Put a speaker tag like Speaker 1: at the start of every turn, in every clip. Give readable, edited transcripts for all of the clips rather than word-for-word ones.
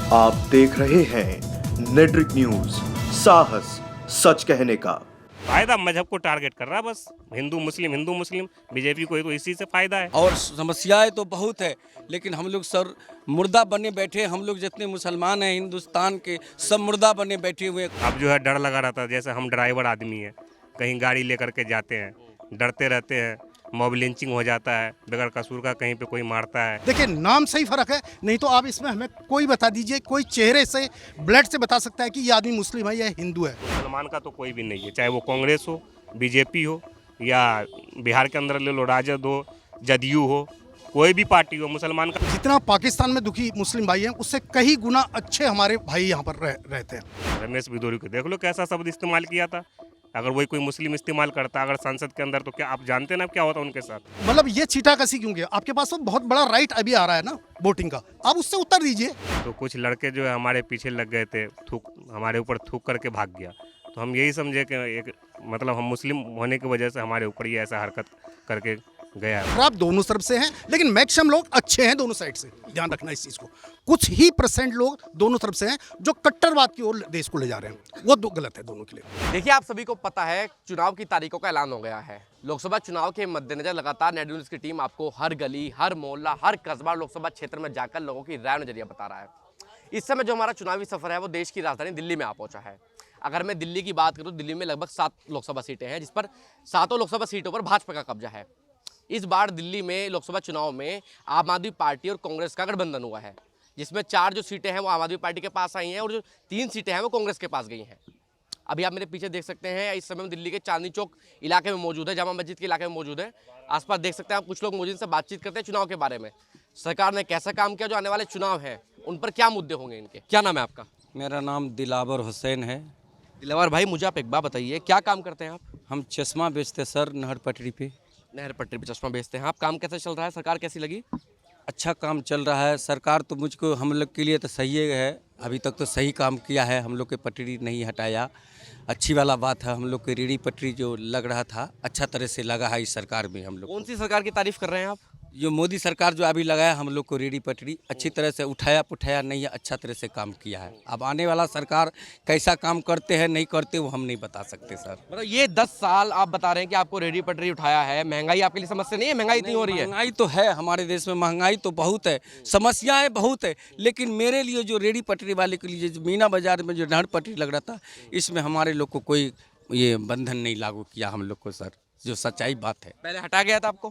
Speaker 1: आप देख रहे हैं नेट्रिक न्यूज, साहस सच कहने का।
Speaker 2: फायदा मजहब को टारगेट कर रहा है, बस हिंदू मुस्लिम बीजेपी को तो इसी से फायदा है।
Speaker 3: और समस्याएं तो बहुत है, लेकिन हम लोग सर मुर्दा बने बैठे। हम लोग जितने मुसलमान हैं हिंदुस्तान के, सब मुर्दा बने बैठे हुए।
Speaker 2: अब जो है डर लगा रहता है, जैसे हम ड्राइवर आदमी हैं, कहीं गाड़ी लेकर के जाते हैं, डरते रहते हैं, मॉब लिंचिंग हो जाता है, बगैर कसूर का कहीं पे कोई मारता है।
Speaker 4: देखिए, नाम से ही फर्क है, नहीं तो आप इसमें हमें कोई बता दीजिए, कोई चेहरे से ब्लड से बता सकता है कि ये आदमी मुस्लिम है या हिंदू है।
Speaker 2: मुसलमान का तो कोई भी नहीं है, चाहे वो कांग्रेस हो, बीजेपी हो, या बिहार के अंदर ले लो राजद हो, जदयू हो, कोई भी पार्टी हो, मुसलमान का।
Speaker 4: जितना पाकिस्तान में दुखी मुस्लिम भाई हैं, उससे कई गुना अच्छे हमारे भाई यहाँ पर रहते हैं।
Speaker 2: रमेश बिदोरी को देख लो कैसा शब्द इस्तेमाल किया था। अगर वही कोई मुस्लिम इस्तेमाल करता अगर संसद के अंदर, तो क्या आप जानते ना क्या होता उनके साथ।
Speaker 4: मतलब ये छींटाकशी क्यों किया? आपके पास तो बहुत बड़ा राइट अभी आ रहा है ना वोटिंग का, आप उससे उत्तर दीजिए।
Speaker 2: तो कुछ लड़के जो है हमारे पीछे लग गए थे, हमारे ऊपर थूक करके भाग गया। तो हम यही समझे कि एक मतलब हम मुस्लिम होने की वजह से हमारे ऊपर ये ऐसा हरकत करके गया है।
Speaker 4: आप दोनों तरफ से हैं, लेकिन मैक्सिमम लोग अच्छे हैं दोनों साइड से, ध्यान रखना इस चीज़ को। कुछ ही % लोग दोनों तरफ से हैं जो कट्टरवाद की ओर देश को ले जा रहे हैं, वो गलत है दोनों के लिए।
Speaker 5: देखिए, आप सभी को पता है चुनाव की तारीखों का ऐलान हो गया है। लोकसभा चुनाव के मद्देनजर लगातार नेटवर्क न्यूज़ की टीम आपको हर गली, हर मोहल्ला, हर कस्बा लोकसभा क्षेत्र में जाकर लोगों की राय नजरिया बता रहा है। इस समय जो हमारा चुनावी सफर है वो देश की राजधानी दिल्ली में आ पहुंचा है। अगर मैं दिल्ली की बात करूं, दिल्ली में लगभग 7 लोकसभा सीटें हैं, जिस पर 7 लोकसभा सीटों पर भाजपा का कब्जा है। इस बार दिल्ली में लोकसभा चुनाव में आम आदमी पार्टी और कांग्रेस का गठबंधन हुआ है, जिसमें 4 जो सीटें हैं वो आम आदमी पार्टी के पास आई हैं और जो 3 सीटें हैं वो कांग्रेस के पास गई हैं। अभी आप मेरे पीछे देख सकते हैं, इस समय हम दिल्ली के चांदनी चौक इलाके में मौजूद है, जामा मस्जिद के इलाके में मौजूद है। आसपास देख सकते हैं आप, कुछ लोग मौजूद से बातचीत करते हैं चुनाव के बारे में। सरकार ने कैसा काम किया, जो आने वाले चुनाव हैं उन पर क्या मुद्दे होंगे इनके। क्या नाम है आपका?
Speaker 3: मेरा नाम दिलावर हुसैन है।
Speaker 5: दिलावर भाई, मुझे आप एक बात बताइए, क्या काम करते हैं आप?
Speaker 3: हम चश्मा बेचते सर, नहर पटरी पे।
Speaker 5: नहर पट्टी पे चश्मा बेचते हैं आप। काम कैसे चल रहा है? सरकार कैसी लगी?
Speaker 3: अच्छा काम चल रहा है। सरकार तो मुझको, हम लोग के लिए तो सही है, अभी तक तो सही काम किया है। हम लोग के पटरी नहीं हटाया, अच्छी वाला बात है। हम लोग के रीढ़ी पटरी जो लग रहा था, अच्छा तरह से लगा है इस सरकार में। हम लोग
Speaker 5: कौन सी सरकार की तारीफ कर रहे हैं आप?
Speaker 3: जो मोदी सरकार जो अभी लगाया हम लोग को रीढ़ी पटरी, अच्छी तरह से उठाया पुठाया नहीं है, अच्छा तरह से काम किया है। अब आने वाला सरकार कैसा काम करते हैं नहीं करते वो हम नहीं बता सकते सर।
Speaker 5: मतलब ये 10 साल आप बता रहे हैं कि आपको रेडी पटरी उठाया है। महंगाई आपके लिए समस्या नहीं है? महंगाई इतनी हो रही है।
Speaker 3: महंगाई तो है हमारे देश में, महंगाई तो बहुत है, समस्याएं बहुत है। लेकिन मेरे लिए जो रेडी पटरी वाले के लिए जो मीना बाजार में जो नहर पटरी लग रहा था, इसमें हमारे लोग को कोई ये बंधन नहीं लागू किया हम लोग को सर, जो सच्चाई बात है।
Speaker 5: पहले हटा गया था आपको?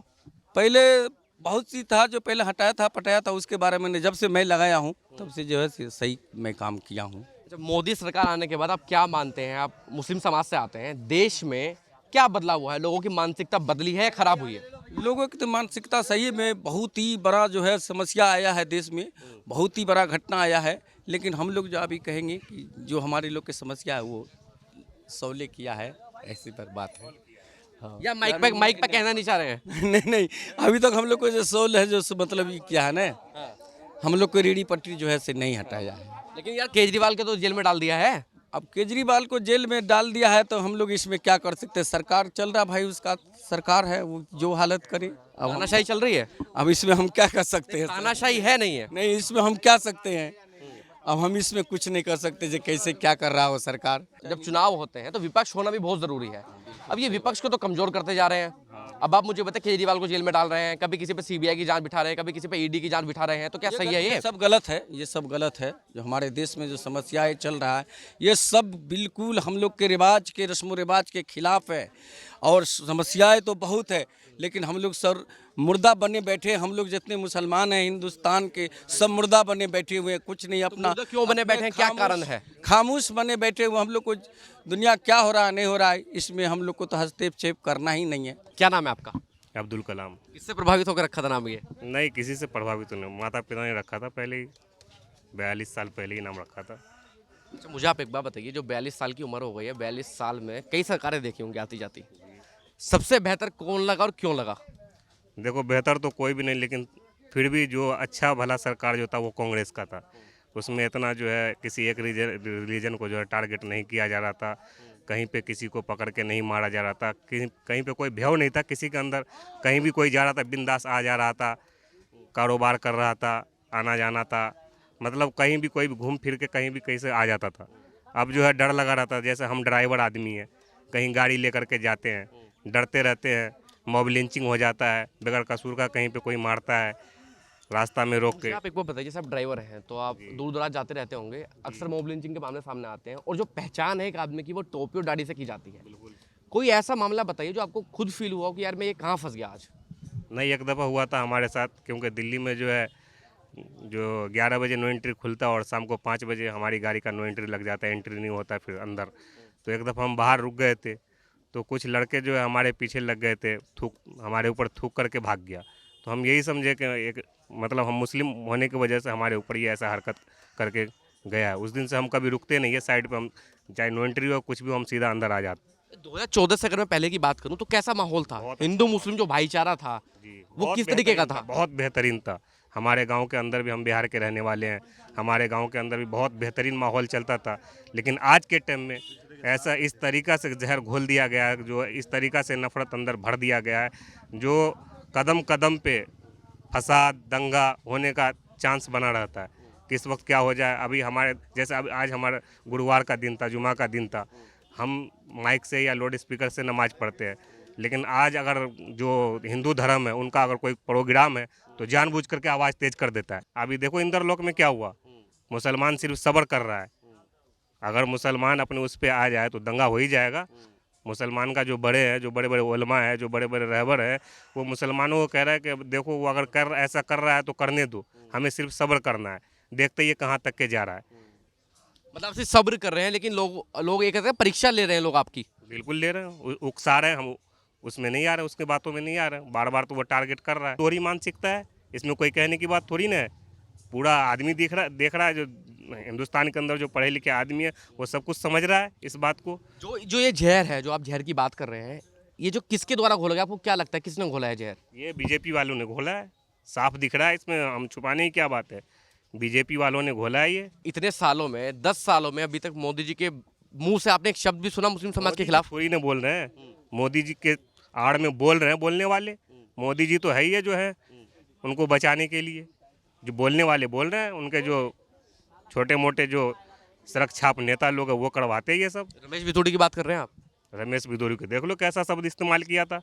Speaker 3: पहले बहुत सी था जो पहले हटाया था पटाया था, उसके बारे में जब से मैं लगाया हूँ तब से जो है सही मैं काम किया हूँ।
Speaker 5: जब मोदी सरकार आने के बाद आप क्या मानते हैं? आप मुस्लिम समाज से आते हैं, देश में क्या बदलाव हुआ है? लोगों की मानसिकता बदली है या खराब हुई है?
Speaker 3: लोगों की तो मानसिकता सही में बहुत ही बड़ा जो है समस्या आया है देश में, बहुत ही बड़ा घटना आया है। लेकिन हम लोग जो अभी कहेंगे कि जो हमारे लोग की समस्या है वो सौले किया है, ऐसी पर बात है। हाँ।
Speaker 5: या माइक पे कहना नहीं चाह रहे हैं?
Speaker 3: नहीं, अभी तक हम लोग को जो सोल है, जो मतलब ये किया है ना, हम लोग को रीढ़ी पटरी जो है से नहीं हटाया है।
Speaker 5: लेकिन यार, केजरीवाल के तो जेल में डाल दिया है।
Speaker 3: अब केजरीवाल को जेल में डाल दिया है तो हम लोग इसमें क्या कर सकते हैं? सरकार चल रहा भाई, उसका सरकार है, वो जो हालत करे। अब
Speaker 5: तानाशाही चल रही है।
Speaker 3: अब इसमें हम क्या कर सकते हैं?
Speaker 5: तानाशाही है नहीं है?
Speaker 3: नहीं, इसमें हम क्या सकते हैं? अब हम इसमें कुछ नहीं कर सकते जो कैसे क्या कर रहा हो सरकार।
Speaker 5: जब चुनाव होते हैं तो विपक्ष होना भी बहुत जरूरी है। अब ये विपक्ष को तो कमजोर करते जा रहे हैं। अब आप मुझे बताएं, केजरीवाल को जेल में डाल रहे हैं, कभी किसी पे सीबीआई की जांच बिठा रहे हैं, कभी किसी पे ईडी की जांच बिठा रहे हैं, तो क्या सही है? ये
Speaker 3: सब गलत है, ये सब गलत है। जो हमारे देश में जो समस्याएं चल रहा है, ये सब बिल्कुल हम लोग के रिवाज के, रस्म रिवाज के खिलाफ है। और समस्याएं तो बहुत है, लेकिन हम लोग सर मुर्दा बने बैठे। हम लोग जितने मुसलमान हैं हिंदुस्तान के, सब मुर्दा बने बैठे हुए हैं, कुछ नहीं अपना।
Speaker 5: तो क्यों बने बैठे हैं? क्या कारण है?
Speaker 3: खामोश बने बैठे हुए। हम लोग को दुनिया क्या हो रहा है नहीं हो रहा है, इसमें हम लोग को तो हस्तक्षेप करना ही नहीं है।
Speaker 5: क्या नाम है आपका?
Speaker 2: अब्दुल कलाम।
Speaker 5: किससे प्रभावित होकर रखा था नाम ये?
Speaker 2: नहीं, किसी से प्रभावित नहीं, माता पिता ने रखा था पहले ही, 42 साल पहले ही नाम रखा था।
Speaker 5: अच्छा, मुझे आप एक बात बताइए, जो 42 साल की उम्र हो गई है, 42 साल में कई सरकारें देखी होंगी आती जाती, सबसे बेहतर कौन लगा और क्यों लगा?
Speaker 2: देखो, बेहतर तो कोई भी नहीं, लेकिन फिर भी जो अच्छा भला सरकार जो था वो कांग्रेस का था। उसमें इतना जो है किसी एक रिलीजन को जो है टारगेट नहीं किया जा रहा था, कहीं पे किसी को पकड़ के नहीं मारा जा रहा था, कहीं पे कोई भय नहीं था किसी के अंदर। कहीं भी कोई जा रहा था बिंदास आ जा रहा था, कारोबार कर रहा था, आना जाना था, मतलब कहीं भी कोई भी घूम फिर के कहीं भी कहीं से आ जाता था। अब जो है डर लगा रहता है, जैसे हम ड्राइवर आदमी हैं, कहीं गाड़ी लेकर के जाते हैं, डरते रहते हैं, मॉब लिंचिंग हो जाता है, बगैर कसूर का कहीं पे कोई मारता है रास्ता में रोक
Speaker 5: मुझे
Speaker 2: के।
Speaker 5: आप एक बात बताइए, जैसे आप ड्राइवर हैं तो आप दूर दराज जाते रहते होंगे, अक्सर मॉब लिंचिंग के मामले सामने आते हैं और जो पहचान है एक आदमी की वो टोपी और दाढ़ी से की जाती है। कोई ऐसा मामला बताइए जो आपको खुद फील हुआ हो कि यार मैं ये कहाँ फंस गया आज।
Speaker 2: नहीं, एक दफ़ा हुआ था हमारे साथ, क्योंकि दिल्ली में जो है जो 11 बजे नो एंट्री खुलता और शाम को 5 बजे हमारी गाड़ी का नो एंट्री लग जाता है, एंट्री नहीं होता फिर अंदर। तो एक दफ़ा हम बाहर रुक गए थे, तो कुछ लड़के जो है हमारे पीछे लग गए थे, हमारे ऊपर थूक करके भाग गया। तो हम यही समझे कि एक मतलब हम मुस्लिम होने की वजह से हमारे ऊपर ये ऐसा हरकत करके गया है। उस दिन से हम कभी रुकते नहीं है साइड पे, हम चाहे नो एंट्री हो कुछ भी हो, हम सीधा अंदर आ जाते।
Speaker 5: 2014 से अगर मैं पहले की बात करूं तो कैसा माहौल था? हिंदू मुस्लिम जो भाईचारा था वो
Speaker 2: बहुत
Speaker 5: किस तरीके का
Speaker 2: बेहतरीन
Speaker 5: था?
Speaker 2: बहुत बेहतरीन था। हमारे गांव के अंदर भी, हम बिहार के रहने वाले हैं, हमारे गांव के अंदर भी बहुत बेहतरीन माहौल चलता था। लेकिन आज के टाइम में ऐसा इस तरीक़ा से जहर घोल दिया गया है, जो इस तरीक़ा से नफ़रत अंदर भर दिया गया है, जो कदम कदम पे फसाद दंगा होने का चांस बना रहता है। किस वक्त क्या हो जाए। अभी हमारे जैसे अब आज हमारा गुरुवार का दिन था, जुमा का दिन था, हम माइक से या लाउड स्पीकर से नमाज पढ़ते हैं। लेकिन आज अगर जो हिंदू धर्म है उनका अगर कोई प्रोग्राम है तो जानबूझ करके आवाज़ तेज कर देता है। अभी देखो इंद्रलोक में क्या हुआ, मुसलमान सिर्फ सब्र कर रहा है। अगर मुसलमान अपने उस पर आ जाए तो दंगा हो ही जाएगा। मुसलमान का जो बड़े हैं, जो बड़े बड़े उलमा है, जो बड़े बड़े रहबर है, वो मुसलमानों को कह रहा है कि देखो वो अगर ऐसा कर रहा है तो करने दो, हमें सिर्फ सब्र करना है, देखते ये कहाँ तक के जा रहा है।
Speaker 5: मतलब आप सिर्फ सब्र कर रहे हैं, लेकिन लोग ये कहते हैं परीक्षा ले रहे हैं लोग आपकी।
Speaker 2: बिल्कुल ले रहे हैं, उकसा रहे हैं, हम उसमें नहीं आ रहे, उसके बातों में नहीं आ रहे, बार बार तो वो टारगेट कर रहा है। थोड़ी मानसिकता है, इसमें कोई कहने की बात थोड़ी ना है। पूरा आदमी देख रहा है, जो हिंदुस्तान के अंदर जो पढ़े लिखे आदमी है वो सब कुछ समझ रहा है इस बात को।
Speaker 5: जो ये जहर है, जो आप जहर की बात कर रहे हैं, ये जो किसके द्वारा घोला गया, आपको क्या लगता है किसने घोला है जहर?
Speaker 2: ये बीजेपी वालों ने घोला है, साफ दिख रहा है, इसमें हम छुपाने की क्या बात है। बीजेपी वालों ने घोला है ये।
Speaker 5: इतने सालों में, 10 सालों में अभी तक मोदी जी के मुंह से आपने एक शब्द भी सुना मुस्लिम समाज के खिलाफ?
Speaker 2: थोड़ी ना बोल रहे हैं, मोदी जी के आड़ में बोल रहे हैं बोलने वाले। मोदी जी तो है ही है जो है, उनको बचाने के लिए जो बोलने वाले बोल रहे हैं, उनके जो छोटे मोटे जो सड़क छाप नेता लोग हैं वो करवाते हैं ये सब।
Speaker 5: रमेश बिथोड़ी की बात कर रहे हैं आप?
Speaker 2: रमेश बिदोरी को देख लो कैसा शब्द इस्तेमाल किया था।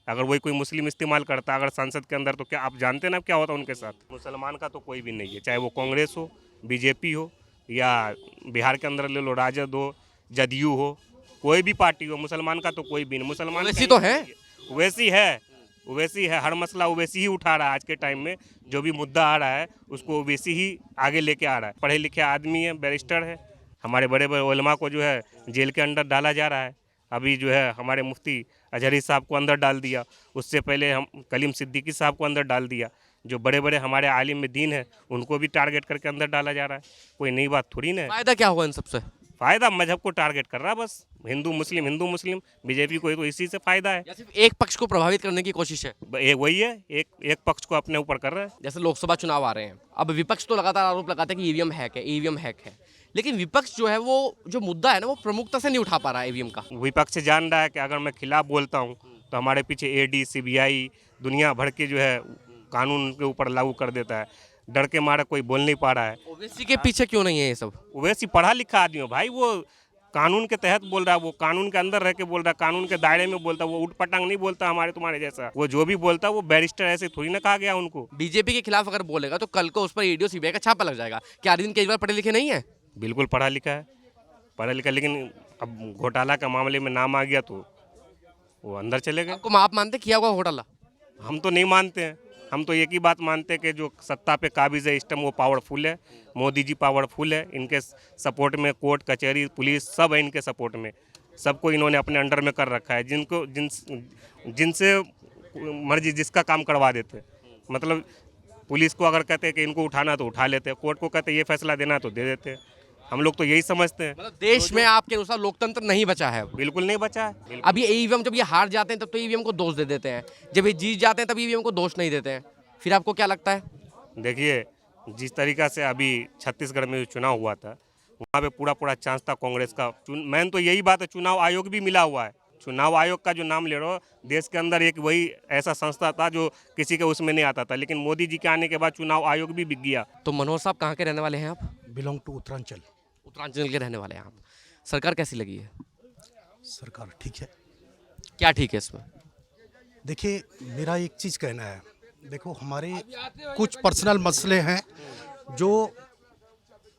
Speaker 2: अगर वही कोई मुस्लिम इस्तेमाल करता अगर संसद के अंदर, तो क्या आप जानते ना क्या होता उनके साथ। मुसलमान का तो कोई भी नहीं है, चाहे वो कांग्रेस हो, बीजेपी हो, या बिहार के अंदर ले लो राजद हो, जदयू हो, कोई भी पार्टी हो, मुसलमान का तो कोई भी नहीं। मुसलमान
Speaker 5: ओवैसी तो है।
Speaker 2: ओवैसी है, हर मसला ओवैसी ही उठा रहा है। आज के टाइम में जो भी मुद्दा आ रहा है उसको ओवैसी ही आगे लेके आ रहा है। पढ़े लिखे आदमी है, बैरिस्टर है। हमारे बड़े बड़े उलमा को जो है जेल के अंदर डाला जा रहा है। अभी जो है हमारे मुफ्ती अजहरी साहब को अंदर डाल दिया, उससे पहले हम कलीम सिद्दीकी साहब को अंदर डाल दिया। जो बड़े बड़े हमारे आलिम दीन है उनको भी टारगेट करके अंदर डाला जा रहा है। कोई नई बात थोड़ी ना है।
Speaker 5: फायदा क्या हुआ इन सबसे?
Speaker 2: फ़ायदा मजहब को टारगेट कर रहा है बस, हिंदू मुस्लिम। बीजेपी को तो इसी से फ़ायदा है।
Speaker 5: या सिर्फ एक पक्ष को प्रभावित करने की कोशिश है?
Speaker 2: वही है, एक पक्ष को अपने ऊपर कर रहा है।
Speaker 5: जैसे लोकसभा चुनाव आ रहे हैं, अब विपक्ष तो लगातार आरोप लगाता है कि ईवीएम हैक है, लेकिन विपक्ष जो है वो जो मुद्दा है ना वो प्रमुखता से नहीं उठा पा रहा है ईवीएम का।
Speaker 2: विपक्ष जान रहा है कि अगर मैं खिलाफ बोलता हूँ तो हमारे पीछे ईडी सीबीआई दुनिया भर के जो है कानून के ऊपर लागू कर देता है। डर के मारे कोई बोल नहीं पा रहा है।
Speaker 5: ओवैसी के पीछे क्यों नहीं है ये सब?
Speaker 2: ओवैसी पढ़ा लिखा आदमी है भाई, वो कानून के तहत बोल रहा है, वो कानून के अंदर रह के बोल रहा है, कानून के दायरे में बोलता है। वो उठ पटांग नहीं बोलता हमारे तुम्हारे जैसा। वो जो भी बोलता है वो बैरिस्टर, ऐसे थोड़ी ना कहा गया उनको।
Speaker 5: बीजेपी के खिलाफ अगर बोलेगा तो कल को उस पर ईडी और सीबीआई का छापा लग जाएगा। क्या अरविंद केजरीवाल पढ़े लिखे नहीं है?
Speaker 2: बिल्कुल पढ़ा लिखा है, लेकिन अब घोटाला का मामले में नाम आ गया तो वो अंदर चले गए।
Speaker 5: आपको आप मानते किया होगा घोटाला?
Speaker 2: हम तो नहीं मानते हैं। हम तो एक ही बात मानते हैं कि जो सत्ता पे काबिज है इस टाइम वो पावरफुल है। मोदी जी पावरफुल है, इनके सपोर्ट में कोर्ट कचहरी पुलिस सब है इनके सपोर्ट में। सबको इन्होंने अपने अंडर में कर रखा है, जिनसे मर्जी जिसका काम करवा देते हैं। मतलब पुलिस को अगर कहते हैं कि इनको उठाना तो उठा लेते हैं, कोर्ट को कहते हैं ये फैसला देना तो दे देते हैं। हम लोग तो यही समझते हैं।
Speaker 5: मतलब देश में आपके अनुसार लोकतंत्र नहीं बचा है?
Speaker 2: बिल्कुल नहीं बचा है।
Speaker 5: अब ये ईवीएम जब ये हार जाते हैं तब तो ईवीएम को दोष दे देते हैं, जब ये जीत जाते हैं तब ईवीएम को दोष नहीं देते हैं। फिर आपको क्या लगता है?
Speaker 2: देखिए, जिस तरीका से अभी छत्तीसगढ़ में जो चुनाव हुआ था वहाँ पे पूरा चांस था कांग्रेस का। मैन तो यही बात है, चुनाव आयोग भी मिला हुआ है, चुनाव आयोग का जो नाम ले रहे हो, देश के अंदर एक वही ऐसा संस्था था जो किसी के उसमें नहीं आता था, लेकिन मोदी जी के आने के बाद चुनाव आयोग भी बिक गया।
Speaker 5: तो मनोहर साहब कहाँ के रहने वाले हैं आप?
Speaker 4: Belong to Uttaranchal.
Speaker 5: उत्तरांचल के रहने वाले हैं आप। सरकार कैसी लगी है?
Speaker 4: सरकार ठीक है।
Speaker 5: क्या ठीक है इसमें?
Speaker 4: देखिए, मेरा एक चीज़ कहना है, देखो हमारे कुछ पर्सनल मसले हैं जो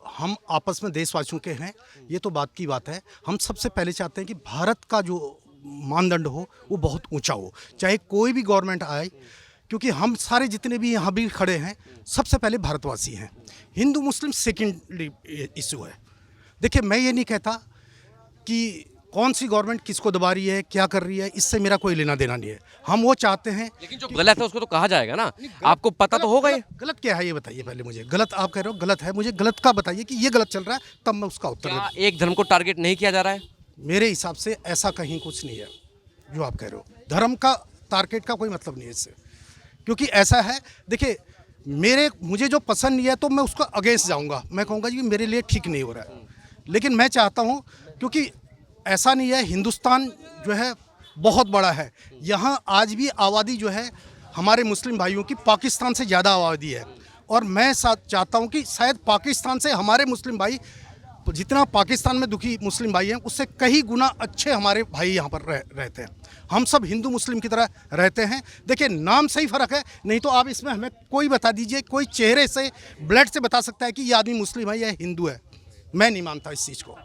Speaker 4: हम आपस में देशवासियों के हैं, ये तो बात की बात है। हम सबसे पहले चाहते हैं कि भारत का जो मानदंड हो वो बहुत ऊंचा हो, चाहे कोई भी गवर्नमेंट आए, क्योंकि हम सारे जितने भी यहाँ भी खड़े हैं सबसे पहले भारतवासी हैं। हिंदू मुस्लिम सेकेंडरी इशू है। देखिए, मैं ये नहीं कहता कि कौन सी गवर्नमेंट किसको दबा रही है, क्या कर रही है, इससे मेरा कोई लेना देना नहीं है। हम वो चाहते हैं,
Speaker 5: लेकिन जो गलत है उसको तो कहा जाएगा ना, आपको पता तो होगा ही।
Speaker 4: गलत क्या है ये बताइए पहले मुझे। गलत आप कह रहे हो गलत है, मुझे गलत का बताइए कि ये गलत चल रहा है, तब मैं उसका उत्तर
Speaker 5: क्या
Speaker 4: दूं।
Speaker 5: एक धर्म को टारगेट नहीं किया जा रहा है?
Speaker 4: मेरे हिसाब से ऐसा कहीं कुछ नहीं है जो आप कह रहे हो। धर्म का टारगेट का कोई मतलब नहीं है इससे, क्योंकि ऐसा है, देखिए मुझे जो पसंद नहीं है तो मैं उसको अगेंस्ट जाऊंगा, मैं कहूँगा जी मेरे लिए ठीक नहीं हो रहा है। लेकिन मैं चाहता हूँ, क्योंकि ऐसा नहीं है, हिंदुस्तान जो है बहुत बड़ा है, यहाँ आज भी आबादी जो है हमारे मुस्लिम भाइयों की पाकिस्तान से ज़्यादा आबादी है। और मैं चाहता हूँ कि शायद पाकिस्तान से हमारे मुस्लिम भाई, जितना पाकिस्तान में दुखी मुस्लिम भाई हैं उससे कई गुना अच्छे हमारे भाई यहाँ पर रहते हैं। हम सब हिंदू मुस्लिम की तरह रहते हैं। देखिए, नाम से ही फ़र्क है, नहीं तो आप इसमें हमें कोई बता दीजिए, कोई चेहरे से ब्लड से बता सकता है कि ये आदमी मुस्लिम है या हिंदू है। मैं नहीं मानता इस चीज़ को।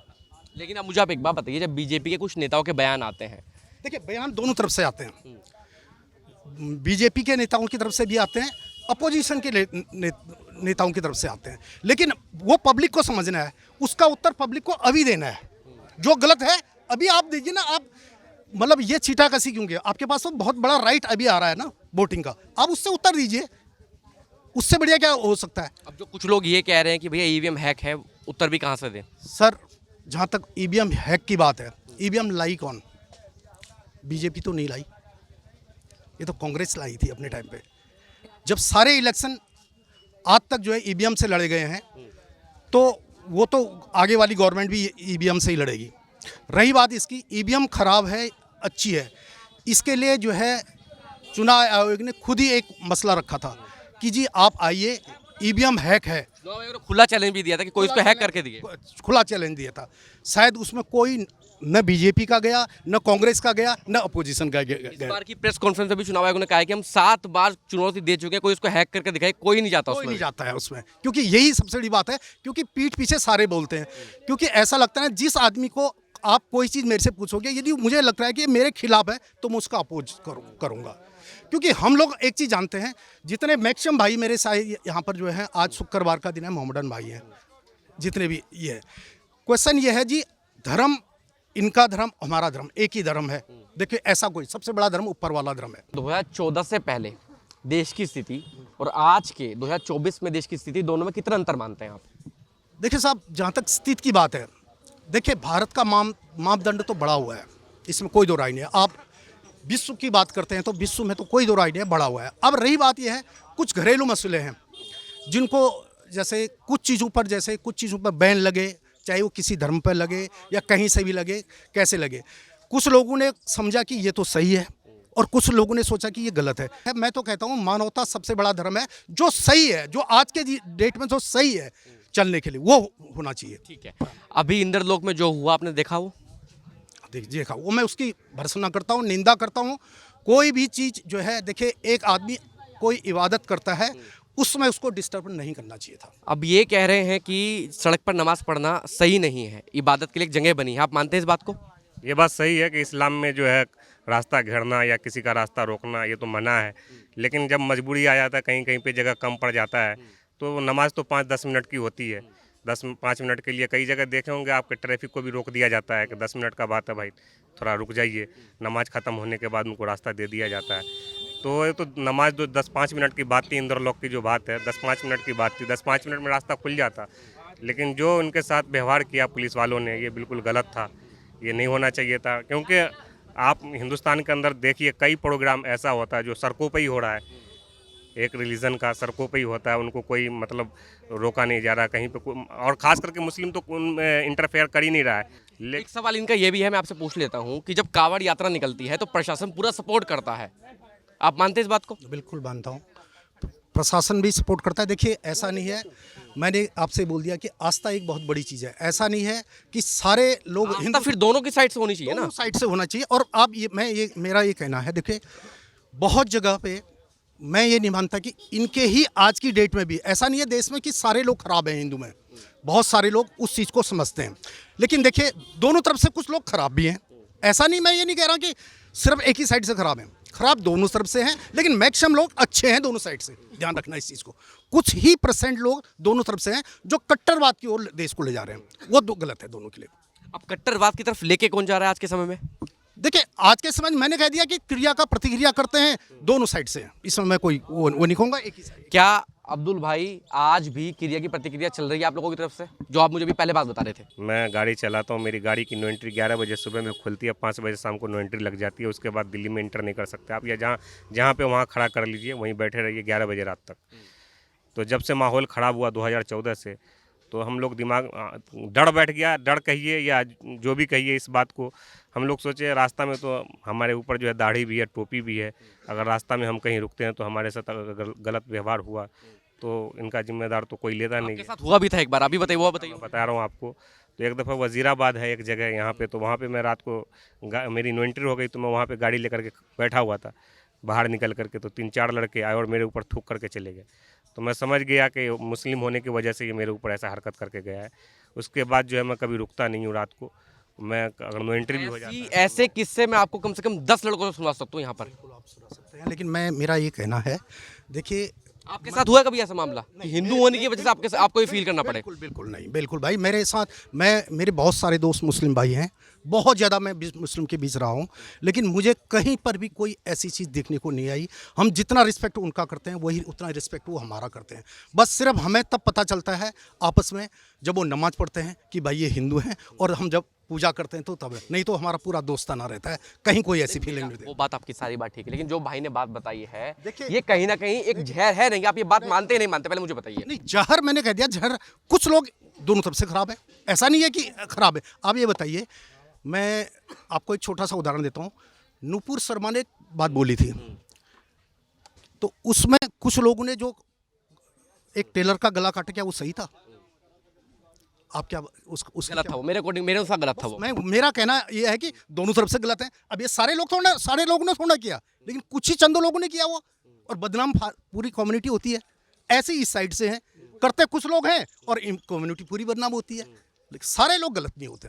Speaker 5: लेकिन अब मुझे आप एक बात बताइए, जब बीजेपी के कुछ नेताओं के बयान आते हैं,
Speaker 4: देखिए, बयान दोनों तरफ से आते हैं, बीजेपी के नेताओं की तरफ से भी आते हैं, अपोजिशन के नेताओं की तरफ से आते हैं, लेकिन वो पब्लिक को समझना है, उसका उत्तर पब्लिक को अभी देना है। जो गलत है अभी आप दीजिए ना। आप मतलब ये छींटाकशी क्यों किया? आपके पास तो बहुत बड़ा राइट अभी आ रहा है ना वोटिंग का, आप उससे उत्तर दीजिए। उससे बढ़िया क्या हो सकता है?
Speaker 5: अब जो कुछ लोग ये कह रहे हैं कि भैया ईवीएम हैक है, उत्तर भी कहाँ से दें?
Speaker 4: सर, जहाँ तक ईवीएम हैक की बात है, ईवीएम लाई कौन? बीजेपी तो नहीं लाई, ये तो कांग्रेस लाई थी अपने टाइम पे। जब सारे इलेक्शन आज तक जो है ईवीएम से लड़े गए हैं, तो वो तो आगे वाली गवर्नमेंट भी ईवीएम से ही लड़ेगी। रही बात इसकी, ईवीएम खराब है अच्छी है, इसके लिए जो है चुनाव आयोग ने खुद ही एक मसला रखा था कि जी आप आइए, ईवीएम हैक है।
Speaker 5: खुला चैलेंज भी दिया था कि कोई इसको हैक करके दिए।
Speaker 4: खुला चैलेंज दिया था, शायद उसमें कोई न बीजेपी का गया, न कांग्रेस का गया, न अपोजिशन का
Speaker 5: इस
Speaker 4: गया।
Speaker 5: बार की प्रेस कॉन्फ्रेंस में भी चुनाव आयोग ने कहा है कि हम 7 बार चुनौती दे चुके हैं, कोई इसको हैक करके दिखाए, कोई नहीं जाता
Speaker 4: कोई
Speaker 5: उसमें।
Speaker 4: नहीं जाता है उसमें, क्योंकि यही सबसे बड़ी बात है, क्योंकि पीठ पीछे सारे बोलते हैं। क्योंकि ऐसा लगता है जिस आदमी को आप कोई चीज़ मेरे से पूछोगे, यदि मुझे लग रहा है कि ये मेरे खिलाफ है तो मैं उसका अपोज करूँगा। क्योंकि हम लोग एक चीज़ जानते हैं, जितने मैक्सिमम भाई मेरे साथ यहाँ पर जो है, आज शुक्रवार का दिन है, मोहम्मदन भाई हैं, जितने भी ये है। क्वेश्चन ये है जी, धर्म, इनका धर्म हमारा धर्म एक ही धर्म है। देखिए, ऐसा कोई सबसे बड़ा धर्म ऊपर वाला धर्म है।
Speaker 5: 2014 से पहले देश की स्थिति और आज के 2024 में देश की स्थिति, दोनों में कितना अंतर मानते हैं आप?
Speaker 4: देखिए साहब, जहाँ तक स्थिति की बात है, देखिए भारत का मापदंड तो बढ़ा हुआ है, इसमें कोई दो राय नहीं है। आप विश्व की बात करते हैं तो विश्व में तो कोई दो राय नहीं है, बढ़ा हुआ है। अब रही बात यह है, कुछ घरेलू मसले हैं जिनको, जैसे कुछ चीज़ों पर बैन लगे, चाहे वो किसी धर्म पर लगे या कहीं से भी लगे, कैसे लगे। कुछ लोगों ने समझा कि ये तो सही है और कुछ लोगों ने सोचा कि ये गलत है। मैं तो कहता हूँ मानवता सबसे बड़ा धर्म है, जो सही है, जो आज के डेट में जो सही है चलने के लिए, वो होना चाहिए।
Speaker 5: ठीक है, अभी इंद्रलोक में जो हुआ आपने देखा वो?
Speaker 4: देखा वो, मैं उसकी भर्त्सना करता हूँ, निंदा करता हूँ। कोई भी चीज़ जो है, देखिए एक आदमी कोई इबादत करता है, उसमें उसको डिस्टर्ब नहीं करना चाहिए था।
Speaker 5: अब ये कह रहे हैं कि सड़क पर नमाज पढ़ना सही नहीं है, इबादत के लिए एक जगह बनी है, आप मानते हैं इस बात को?
Speaker 2: ये बात सही है कि इस्लाम में जो है रास्ता घेरना या किसी का रास्ता रोकना ये तो मना है, लेकिन जब मजबूरी आ जाता है, कहीं कहीं पे जगह कम पड़ जाता है, तो नमाज तो 5-10 मिनट की होती है। 10-5 मिनट के लिए कई जगह देखे होंगे आपके, ट्रैफिक को भी रोक दिया जाता है कि 10 मिनट का बात है भाई, थोड़ा रुक जाइए। नमाज ख़त्म होने के बाद उनको रास्ता दे दिया जाता है। तो ये तो नमाज जो 10-5 मिनट की बात थी, इंद्रलोक की जो बात है 10-5 मिनट की बात थी, 10-5 मिनट में रास्ता खुल जाता। लेकिन जो उनके साथ व्यवहार किया पुलिस वालों ने, ये बिल्कुल गलत था, ये नहीं होना चाहिए था। क्योंकि आप हिंदुस्तान के अंदर देखिए, कई प्रोग्राम ऐसा होता है जो सड़कों पर ही हो रहा है, एक रिलीजन का सड़कों पे ही होता है, उनको कोई मतलब रोका नहीं जा रहा कहीं पे और ख़ास करके मुस्लिम तो इंटरफेयर कर ही नहीं रहा है।
Speaker 5: एक सवाल इनका ये भी है, मैं आपसे पूछ लेता हूँ कि जब कांवड़ यात्रा निकलती है तो प्रशासन पूरा सपोर्ट करता है, आप मानते हैं इस बात को?
Speaker 4: बिल्कुल मानता हूँ, प्रशासन भी सपोर्ट करता है। देखिए ऐसा नहीं है, मैंने आपसे बोल दिया कि आस्था एक बहुत बड़ी चीज़ है। ऐसा नहीं है कि सारे लोग
Speaker 5: आस्था फिर दोनों की साइड से होनी चाहिए ना?
Speaker 4: दोनों साइड से होना चाहिए। और आप ये मेरा ये कहना है, देखिए बहुत जगह पे मैं ये नहीं मानता कि इनके ही आज की डेट में भी ऐसा नहीं है देश में कि सारे लोग खराब हैं हिंदू में, बहुत सारे लोग उस चीज़ को समझते हैं। लेकिन देखिए दोनों तरफ से कुछ लोग खराब भी हैं, ऐसा नहीं, मैं ये नहीं कह रहा कि सिर्फ एक ही साइड से खराब हैं, खराब दोनों तरफ से हैं, लेकिन मैक्सिमम लोग अच्छे हैं दोनों साइड से। ध्यान रखना इस चीज़ को, कुछ ही % लोग दोनों तरफ से हैं जो कट्टरवाद की ओर देश को ले जा रहे हैं, वो गलत है दोनों के लिए।
Speaker 5: अब कट्टरवाद की तरफ लेके कौन जा रहा है आज के समय में?
Speaker 4: देखिए आज के समय मैंने कह दिया कि क्रिया का प्रतिक्रिया करते हैं दोनों साइड से, इसमें मैं कोई वो नहीं कहूँगा एक ही साइड।
Speaker 5: क्या अब्दुल भाई आज भी क्रिया की प्रतिक्रिया चल रही है आप लोगों की तरफ से, जो आप मुझे भी पहले बात बता रहे थे?
Speaker 2: मैं गाड़ी चलाता हूँ, मेरी गाड़ी की नो एंट्री 11 बजे सुबह में खुलती है, 5 बजे शाम को नो एंट्री लग जाती है। उसके बाद दिल्ली में इंटर नहीं कर सकते आप, या जहाँ पे वहाँ खड़ा कर लीजिए, वहीं बैठे रहिए 11 बजे रात तक। तो जब से माहौल ख़राब हुआ 2014 से, तो हम लोग दिमाग डर बैठ गया, डर कहिए या जो भी कहिए, इस बात को हम लोग सोचे रास्ता में तो हमारे ऊपर जो है दाढ़ी भी है, टोपी भी है, अगर रास्ता में हम कहीं रुकते हैं तो हमारे साथ अगर गलत व्यवहार हुआ तो इनका जिम्मेदार तो कोई लेता नहीं
Speaker 5: आपके
Speaker 2: है।
Speaker 5: साथ हुआ भी था एक बार, अभी बताइए, वो बताइए।
Speaker 2: मैं बता रहा हूँ आपको, तो एक दफ़ा वज़ीराबाद है एक जगह यहाँ पे, तो वहाँ पे मैं रात को मेरी नो एंट्री हो गई, तो मैं वहाँ पे गाड़ी लेकर के बैठा हुआ था, बाहर निकल करके तो 3-4 लड़के आए और मेरे ऊपर थूक करके चले गए। तो मैं समझ गया कि मुस्लिम होने की वजह से ये मेरे ऊपर ऐसा हरकत करके गया है। उसके बाद जो है मैं कभी रुकता नहीं हूँ रात को, मैं अगर नो एंट्री भी हो जाता है।
Speaker 5: ऐसे किस्से मैं आपको कम से कम 10 लड़कों से सुना सकता हूँ यहाँ पर।
Speaker 4: आप सुना सकते हैं, लेकिन मेरा ये कहना है, देखिए
Speaker 5: आपके साथ हुआ कभी ऐसा मामला कि हिंदू होने की वजह से आपको ये फील करना पड़े?
Speaker 4: बिल्कुल नहीं, बिल्कुल भाई, मेरे साथ मेरे बहुत सारे दोस्त मुस्लिम भाई हैं, बहुत ज़्यादा मैं मुस्लिम के बीच रहा हूँ, लेकिन मुझे कहीं पर भी कोई ऐसी चीज़ देखने को नहीं आई। हम जितना रिस्पेक्ट उनका करते हैं वही उतना रिस्पेक्ट वो हमारा करते हैं। बस सिर्फ हमें तब पता चलता है आपस में जब वो नमाज़ पढ़ते हैं कि भाई ये हिंदू हैं, और हम जब पूजा करते हैं तो तब, नहीं तो हमारा पूरा दोस्ताना रहता है, कहीं कोई ऐसी फीलिंग नहीं।
Speaker 5: वो बात आपकी सारी बात ठीक है, लेकिन जो भाई ने बात बताई है
Speaker 4: देखिए-
Speaker 5: ये कहीं ना कहीं एक जहर है नहीं? आप ये बात मानते हैं नहीं मानते, पहले मुझे बताइए।
Speaker 4: नहीं, जहर मैंने कह दिया, जहर कुछ लोग दोनों तरफ से खराब है, ऐसा नहीं है कि खराब है। आप ये बताइए, मैं आपको एक छोटा सा उदाहरण देता हूँ। नूपुर शर्मा ने एक बात बोली थी, तो उसमें कुछ लोगों ने जो एक टेलर का गला काटा, क्या वो सही था? आप क्या उस
Speaker 5: गलत था वो, मेरे अकॉर्डिंग, मेरे अनुसार गलत था वो।
Speaker 4: मेरा कहना ये है कि दोनों तरफ से गलत है। अब ये सारे लोगों ने थोड़ा किया, लेकिन कुछ ही चंदो लोगों ने किया वो, और बदनाम पूरी कम्युनिटी होती है। ऐसे इस साइड से हैं, करते कुछ लोग हैं और कम्युनिटी पूरी बदनाम होती है, लेकिन सारे लोग गलत नहीं होते।